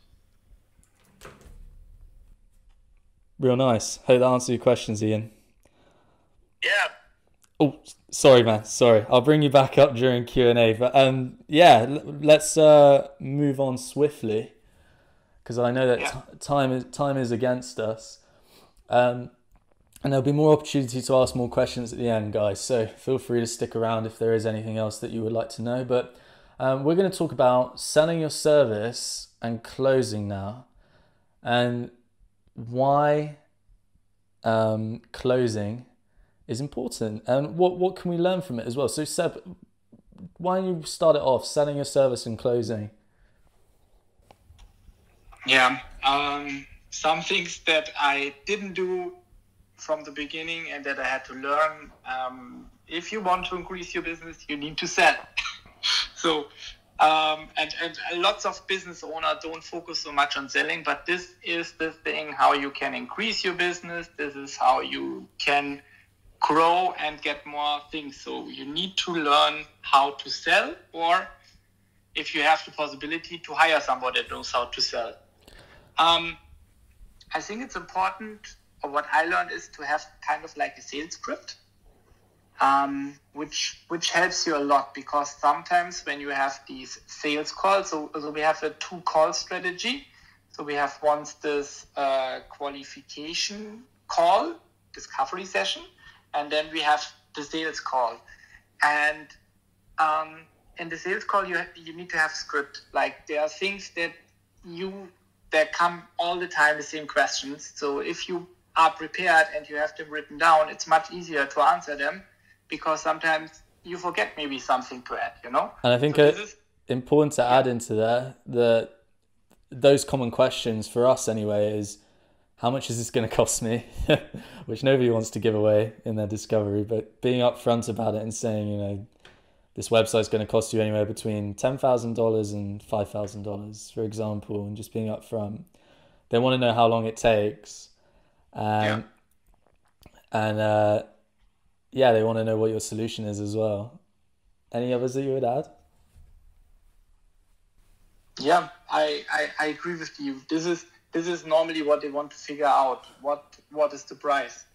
Real nice. Hope that answers your questions, Ian.
Yeah.
Oh, sorry, man. Sorry. I'll bring you back up during Q&A. But let's move on swiftly, because I know that time is against us. And there'll be more opportunity to ask more questions at the end, guys. So feel free to stick around if there is anything else that you would like to know. But we're going to talk about selling your service and closing now, and why closing is important, and what can we learn from it as well. So Seb, why don't you start it off, selling your service and closing?
Yeah, some things that I didn't do from the beginning and that I had to learn. If you want to increase your business, you need to sell. So and lots of business owners don't focus so much on selling, but this is the thing how you can increase your business. This is how you can grow and get more things. So you need to learn how to sell, or if you have the possibility, to hire somebody that knows how to sell. I think it's important, or what I learned is to have kind of like a sales script, which helps you a lot, because sometimes when you have these sales calls, so we have a 2-call strategy. So we have once this qualification call, discovery session, and then we have the sales call. And in the sales call, you need to have a script. Like there are things that come all the time, the same questions. So if you are prepared and you have them written down, it's much easier to answer them, because sometimes you forget maybe something to add, you know?
And I think it's important to add into that, those common questions for us anyway is, how much is this going to cost me? Which nobody wants to give away in their discovery, but being upfront about it and saying, you know, this website's going to cost you anywhere between $10,000 and $5,000, for example, and just being upfront. They want to know how long it takes. And they want to know what your solution is as well. Any others that you would add?
Yeah, I agree with you. This is normally what they want to figure out. What is the price?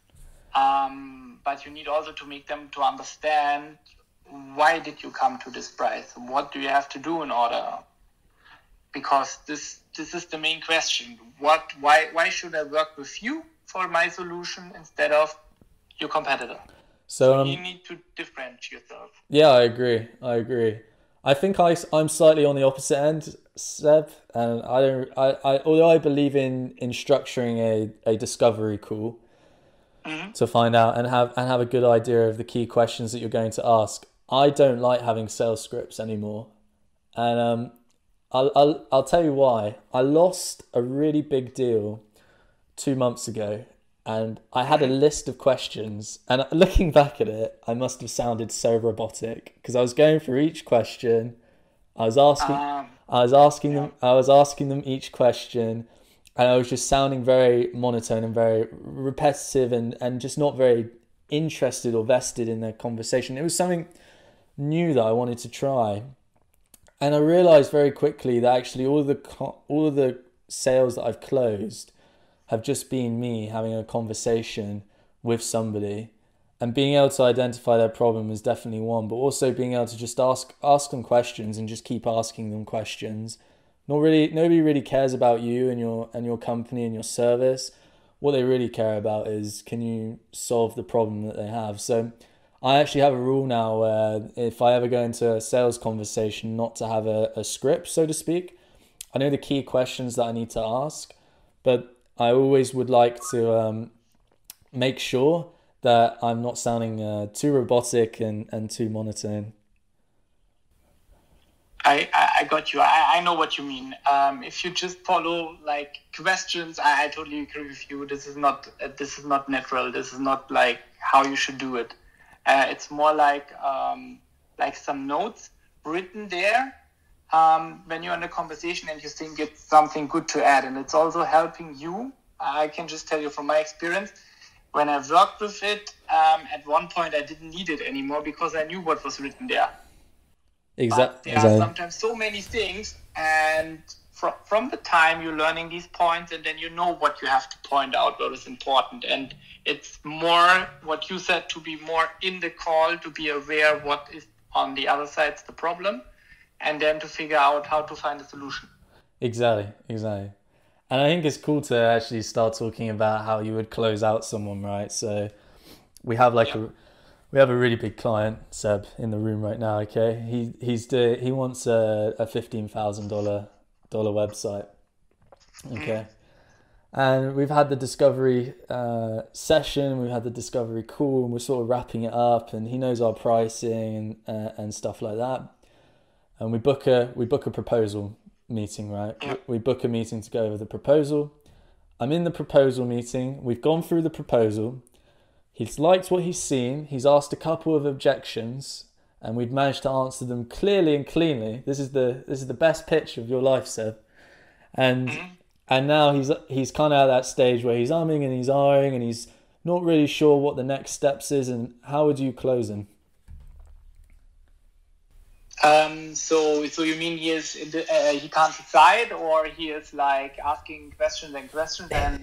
But you need also to make them to understand, why did you come to this price? What do you have to do in order? Because this is the main question. Why should I work with you for my solution instead of your competitor? So you need to differentiate yourself.
Yeah, I agree. I think I'm slightly on the opposite end, Seb, and although I believe in structuring a discovery call to find out and have a good idea of the key questions that you're going to ask, I don't like having sales scripts anymore, and I'll tell you why. I lost a really big deal 2 months ago, and I had a list of questions, and looking back at it, I must have sounded so robotic, because I was going through each question. I was asking them each question, and I was just sounding very monotone and very repetitive and just not very interested or vested in their conversation. It was something new that I wanted to try, and I realized very quickly that actually all of the sales that I've closed have just been me having a conversation with somebody, and being able to identify their problem is definitely one, but also being able to just ask them questions and just keep asking them questions. Nobody really cares about you and your company and your service. What they really care about is, can you solve the problem that they have? So I actually have a rule now where if I ever go into a sales conversation, not to have a script, so to speak. I know the key questions that I need to ask, but I always would like to make sure that I'm not sounding too robotic and too monotone.
I got you. I know what you mean. If you just follow like questions, I totally agree with you. This is not natural. This is not like how you should do it. It's more like some notes written there when you're in a conversation and you think it's something good to add, and it's also helping you. I can just tell you from my experience, when I worked with it, at one point I didn't need it anymore because I knew what was written there.
Exactly.
But there are sometimes so many things, and from the time you're learning these points, and then you know what you have to point out, what is important. And it's more what you said, to be more in the call, to be aware what is on the other side's the problem, and then to figure out how to find a solution.
Exactly. And I think it's cool to actually start talking about how you would close out someone, right? So we have we have a really big client, Seb, in the room right now. Okay, he wants a $15,000 website. Okay, and we've had the discovery session, we've had the discovery call, and we're sort of wrapping it up. And he knows our pricing and stuff like that. And we book a proposal meeting, right? We book a meeting to go over the proposal. I'm in the proposal meeting. We've gone through the proposal. He's liked what he's seen. He's asked a couple of objections, and we've managed to answer them clearly and cleanly. This is the best pitch of your life, Seb. And now he's kind of at that stage where he's umming and he's ahhing and he's not really sure what the next steps is. And how would you close him?
So you mean he can't decide, or he is like asking questions and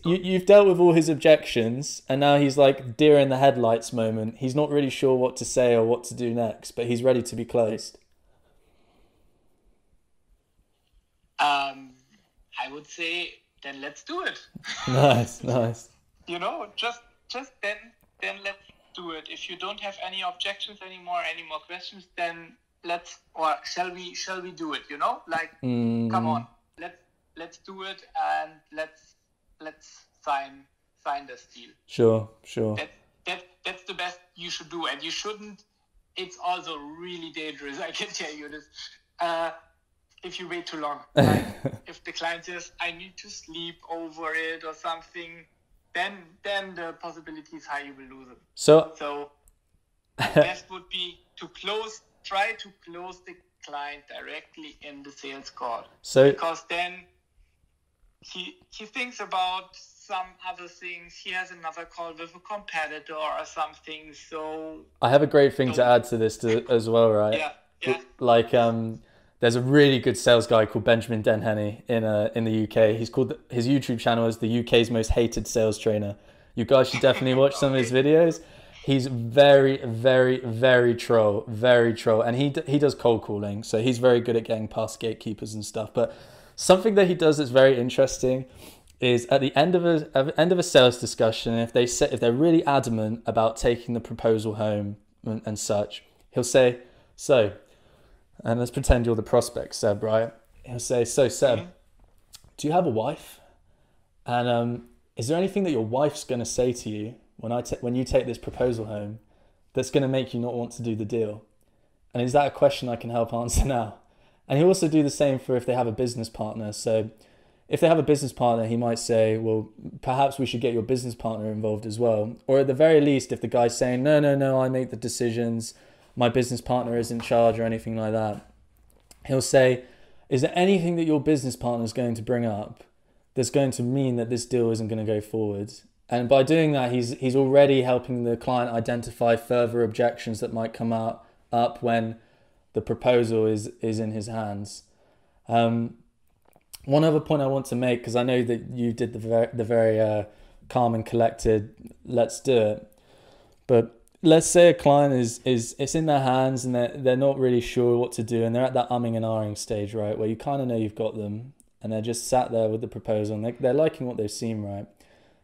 you've dealt with all his objections, and now he's like deer in the headlights moment. He's not really sure what to say or what to do next, but he's ready to be closed.
I would say then let's do it.
Nice.
Just then let's do it. If you don't have any objections anymore, any more questions, then shall we do it? Come on, let's do it, and let's sign this deal.
Sure.
That's the best you should do, and you shouldn't. It's also really dangerous. I can tell you this. If you wait too long, if the client says I need to sleep over it or something, then the possibility is high you will lose it. So best would be to try to close the client directly in the sales call. Because then he thinks about some other things. He has another call with a competitor or something. So
I have a great thing to add to this as well, right?
Yeah.
Like there's a really good sales guy called Benjamin Denhenny in the UK. His YouTube channel is the UK's most hated sales trainer. You guys should definitely watch some of his videos. He's very, very, very troll, and he does cold calling, so he's very good at getting past gatekeepers and stuff. But something that he does that's very interesting is at the end of a sales discussion, if they're really adamant about taking the proposal home and such, he'll say, so, and let's pretend you're the prospect, Seb, right? He'll say, so Seb, do you have a wife? And is there anything that your wife's going to say to you when you take this proposal home that's going to make you not want to do the deal? And is that a question I can help answer now? And he'll also do the same for if they have a business partner. So if they have a business partner, he might say, well, perhaps we should get your business partner involved as well. Or at the very least, if the guy's saying, no, I make the decisions, my business partner is in charge or anything like that, he'll say, is there anything that your business partner is going to bring up that's going to mean that this deal isn't going to go forward? And by doing that, he's already helping the client identify further objections that might come up when the proposal is in his hands. One other point I want to make, because I know that you did the very calm and collected, let's do it. But let's say a client it's in their hands and they're not really sure what to do, and they're at that umming and ahhing stage, right, where you kind of know you've got them, and they're just sat there with the proposal and they're liking what they've seen, right?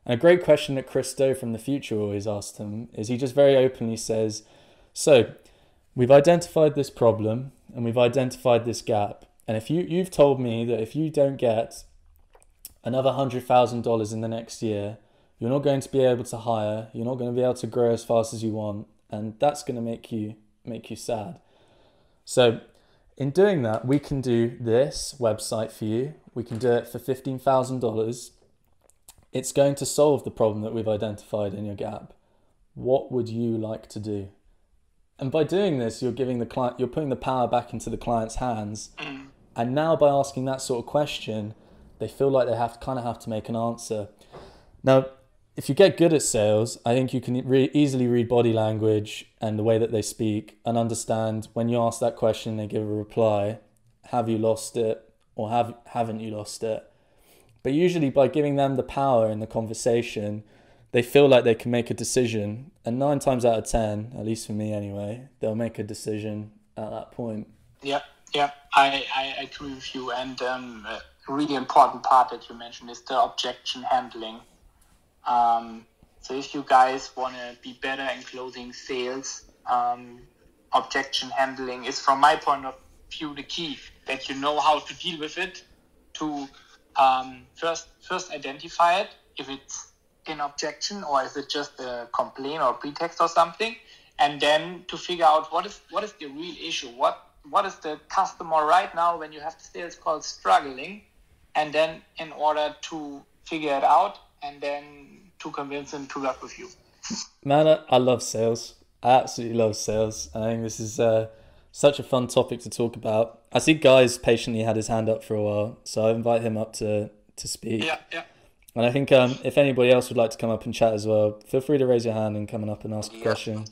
And a great question that Chris Stowe from the future always asked him is he just very openly says, so we've identified this problem and we've identified this gap. And if you've told me that if you don't get another $100,000 in the next year, you're not going to be able to hire, you're not going to be able to grow as fast as you want, and that's going to make you sad. So in doing that, we can do this website for you. We can do it for $15,000. It's going to solve the problem that we've identified in your gap. What would you like to do? And by doing this, you're putting the power back into the client's hands. And now by asking that sort of question, they feel like they have to make an answer. Now, if you get good at sales, I think you can easily read body language and the way that they speak and understand when you ask that question, they give a reply. Have you lost it or haven't you lost it? But usually by giving them the power in the conversation, they feel like they can make a decision. And 9 times out of 10, at least for me anyway, they'll make a decision at that point.
Yeah, I agree with you. And a really important part that you mentioned is the objection handling. So if you guys want to be better in closing sales, objection handling is, from my point of view, the key, that you know how to deal with it, to first identify it, if it's an objection or is it just a complaint or pretext or something, and then to figure out what is the real issue, what is the customer right now when you have the sales call struggling, and then in order to figure it out and then to convince them to work with you.
Man, I love sales. I absolutely love sales. I think this is such a fun topic to talk about. I see Guy's patiently had his hand up for a while, so I invite him up to speak.
Yeah.
And I think if anybody else would like to come up and chat as well, feel free to raise your hand and come up and ask a question.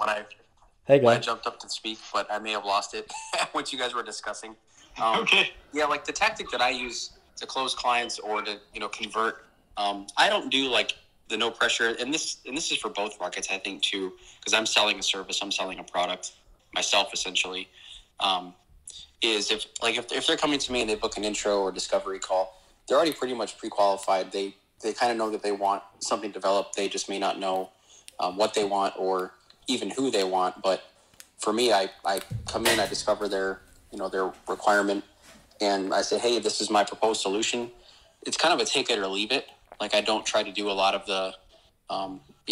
Hey, Guy.
I jumped up to speak, but I may have lost it once you guys were discussing.
Okay.
Yeah, like the tactic that I use to close clients or to convert. I don't do like the no pressure, and this is for both markets, I think, too, because I'm selling a service, I'm selling a product myself essentially. Is if they're coming to me and they book an intro or discovery call, they're already pretty much pre-qualified. They kind of know that they want something developed. They just may not know what they want or even who they want. But for me, I come in, I discover their requirement, and I say, hey, this is my proposed solution. It's kind of a take it or leave it. Like, I don't try to do a lot of the,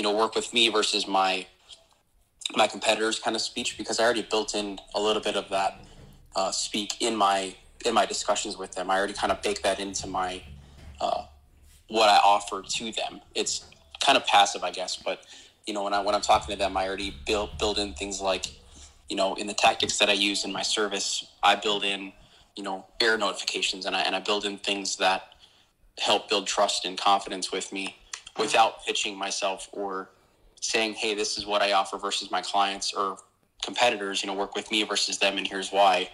work with me versus my competitors kind of speech, because I already built in a little bit of that speak in my discussions with them. I already kind of bake that into my what I offer to them. It's kind of passive, I guess, but when I'm talking to them, I already build in things like, in the tactics that I use in my service, I build in error notifications, and I build in things that help build trust and confidence with me without pitching myself or saying, hey, this is what I offer versus my clients or competitors, work with me versus them, and here's why.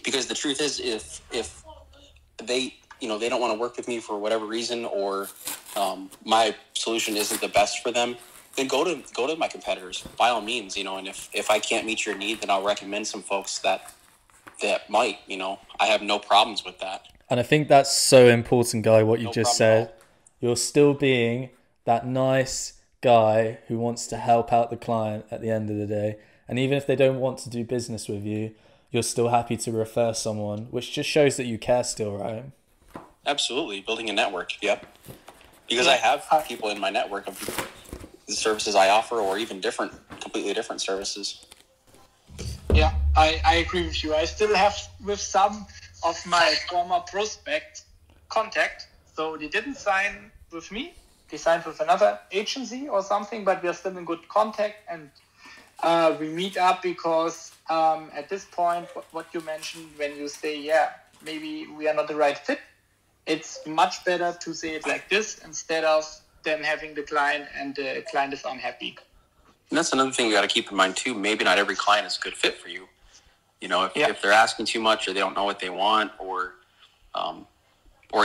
Because the truth is, if they, they don't want to work with me for whatever reason, or my solution isn't the best for them, then go to my competitors by all means, and if I can't meet your need, then I'll recommend some folks that might, I have no problems with that.
And I think that's so important, Guy, what you just said. You're still being that nice guy who wants to help out the client at the end of the day. And even if they don't want to do business with you, you're still happy to refer someone, which just shows that you care still, right?
Absolutely. Building a network. Yep. Because I have people in my network of the services I offer, or even completely different services.
Yeah, I agree with you. I still have with some of my former prospect contact. So they didn't sign with me. They signed with another agency or something, but we are still in good contact, and we meet up because at this point, what you mentioned, when you say, yeah, maybe we are not the right fit, it's much better to say it like this instead of them having the client and the client is unhappy.
And that's another thing you got to keep in mind too. Maybe not every client is a good fit for you. If they're asking too much, or they don't know what they want, or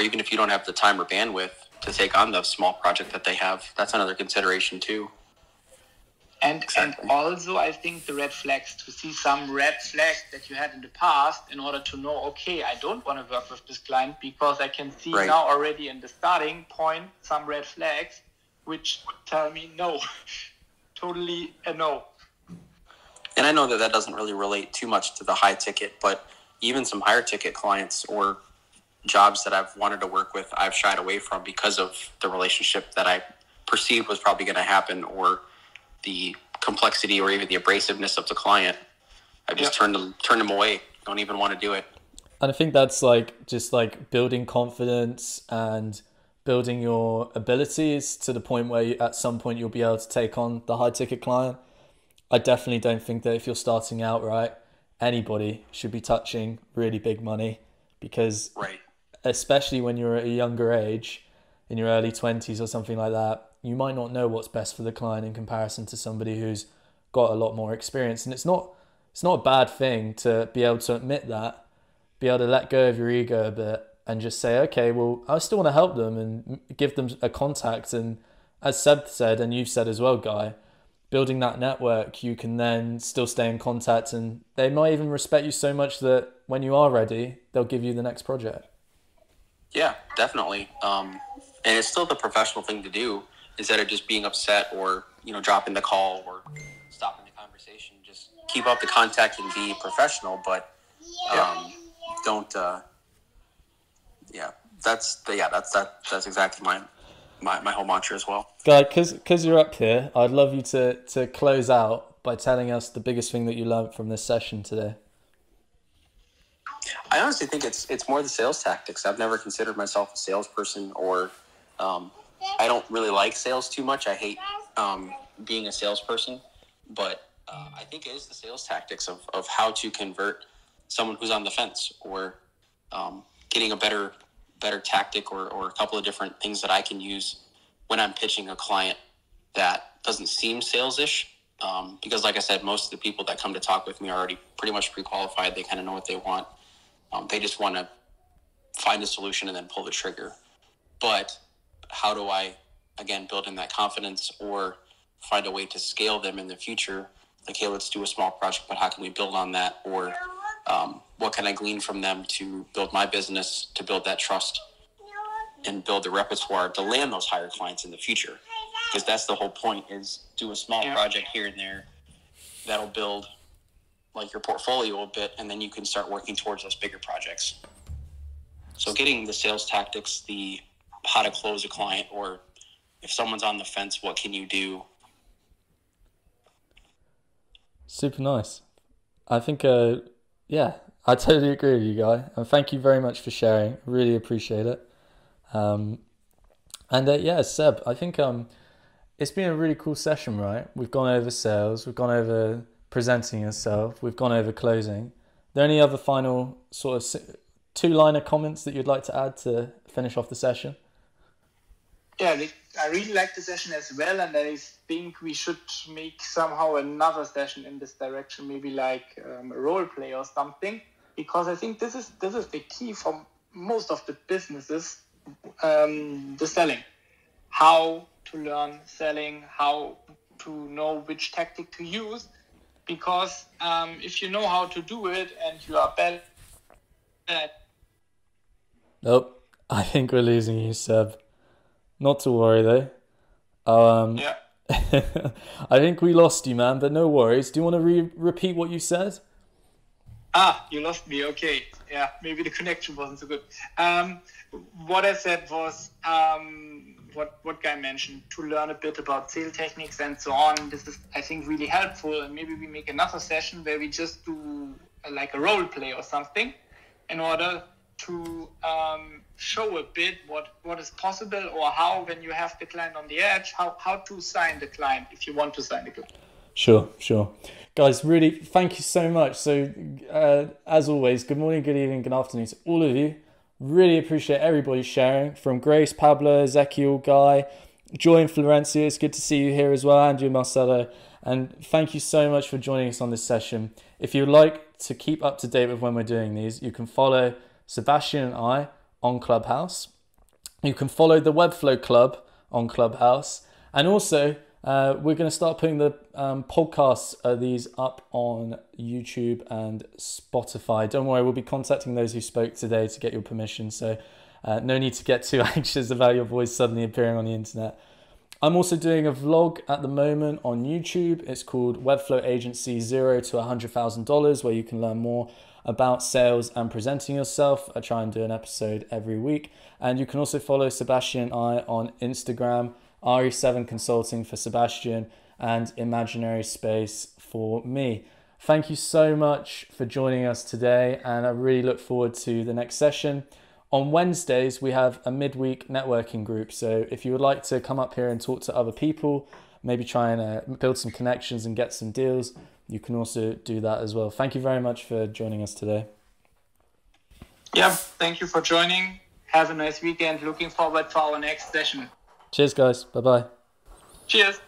even if you don't have the time or bandwidth to take on the small project that they have, that's another consideration too.
And also, I think the red flags, to see some red flags that you had in the past in order to know, okay, I don't want to work with this client because I can see now already in the starting point some red flags which tell me no, totally a no.
And I know that doesn't really relate too much to the high ticket, but even some higher ticket clients or jobs that I've wanted to work with, I've shied away from because of the relationship that I perceived was probably going to happen, or the complexity or even the abrasiveness of the client. I've just turned them away. Don't even want to do it.
And I think that's just building confidence and building your abilities to the point where at some point you'll be able to take on the high ticket client. I definitely don't think that if you're starting out, right, anybody should be touching really big money, because especially when you're at a younger age, in your early 20s or something like that, you might not know what's best for the client in comparison to somebody who's got a lot more experience. And it's not a bad thing to be able to admit that, be able to let go of your ego a bit and just say, okay, well, I still want to help them and give them a contact. And as Seb said, and you've said as well, Guy, building that network, you can then still stay in contact, and they might even respect you so much that when you are ready, they'll give you the next project.
Yeah, definitely. And it's still the professional thing to do, instead of just being upset or, dropping the call or stopping the conversation. Just keep up the contact and be professional, but don't. That's exactly my whole mantra as well.
Guy, because you're up here, I'd love you to close out by telling us the biggest thing that you learned from this session today.
I honestly think it's more the sales tactics. I've never considered myself a salesperson, or I don't really like sales too much. I hate being a salesperson, but I think it is the sales tactics of how to convert someone who's on the fence, or getting a better tactic or a couple of different things that I can use when I'm pitching a client that doesn't seem sales-ish. Because like I said, most of the people that come to talk with me are already pretty much pre-qualified. They kind of know what they want. They just want to find a solution and then pull the trigger. But how do I, again, build in that confidence or find a way to scale them in the future? Like, hey, let's do a small project, but how can we build on that? Or what can I glean from them to build my business, to build that trust, and build the repertoire to land those higher clients in the future. Because that's the whole point, is do a small project here and there that'll build like your portfolio a bit, and then you can start working towards those bigger projects. So getting the sales tactics, the how to close a client, or if someone's on the fence, what can you do?
Super nice. I think, yeah, I totally agree with you, Guy. And thank you very much for sharing. Really appreciate it. Yeah, Seb, I think it's been a really cool session, right? We've gone over sales, we've gone over presenting yourself, we've gone over closing. Are there any other final sort of two-liner comments that you'd like to add to finish off the session?
Yeah, I really like the session as well, and I think we should make somehow another session in this direction, maybe like a role play or something, because I think this is the key for most of the businesses, the selling. How to learn selling, how to know which tactic to use, because if you know how to do it and you are bad at...
Nope, I think we're losing you, Seb. Not to worry though.
Yeah.
I think we lost you, man, but no worries. Do you want to repeat what you said?
You lost me. Okay. Yeah, maybe the connection wasn't so good. What I said was what Guy mentioned, to learn a bit about sales techniques and so on. This is, I think, really helpful. And maybe we make another session where we just do like a role play or something in order to show a bit what is possible, or how, when you have the client on the edge, how to sign the client if you want to sign the client.
Sure. Guys, really, thank you so much. So, as always, good morning, good evening, good afternoon to all of you. Really appreciate everybody sharing, from Grace, Pablo, Ezekiel, Guy, Joy and Florencia. It's good to see you here as well, Andrew, Marcelo. And thank you so much for joining us on this session. If you'd like to keep up to date with when we're doing these, you can follow Sebastian and I on Clubhouse. You can follow the Webflow Club on Clubhouse. And also, we're going to start putting the podcasts of these up on YouTube and Spotify. Don't worry, we'll be contacting those who spoke today to get your permission. So no need to get too anxious about your voice suddenly appearing on the internet. I'm also doing a vlog at the moment on YouTube. It's called Webflow Agency $0 to $100,000, where you can learn more about sales and presenting yourself. I try and do an episode every week. And you can also follow Sebastian and I on Instagram, RE7 Consulting for Sebastian and Imaginary Space for me. Thank you so much for joining us today, and I really look forward to the next session. On Wednesdays, we have a midweek networking group. So if you would like to come up here and talk to other people, maybe try and build some connections and get some deals, you can also do that as well. Thank you very much for joining us today.
Yeah, thank you for joining. Have a nice weekend. Looking forward to our next session.
Cheers, guys. Bye-bye.
Cheers.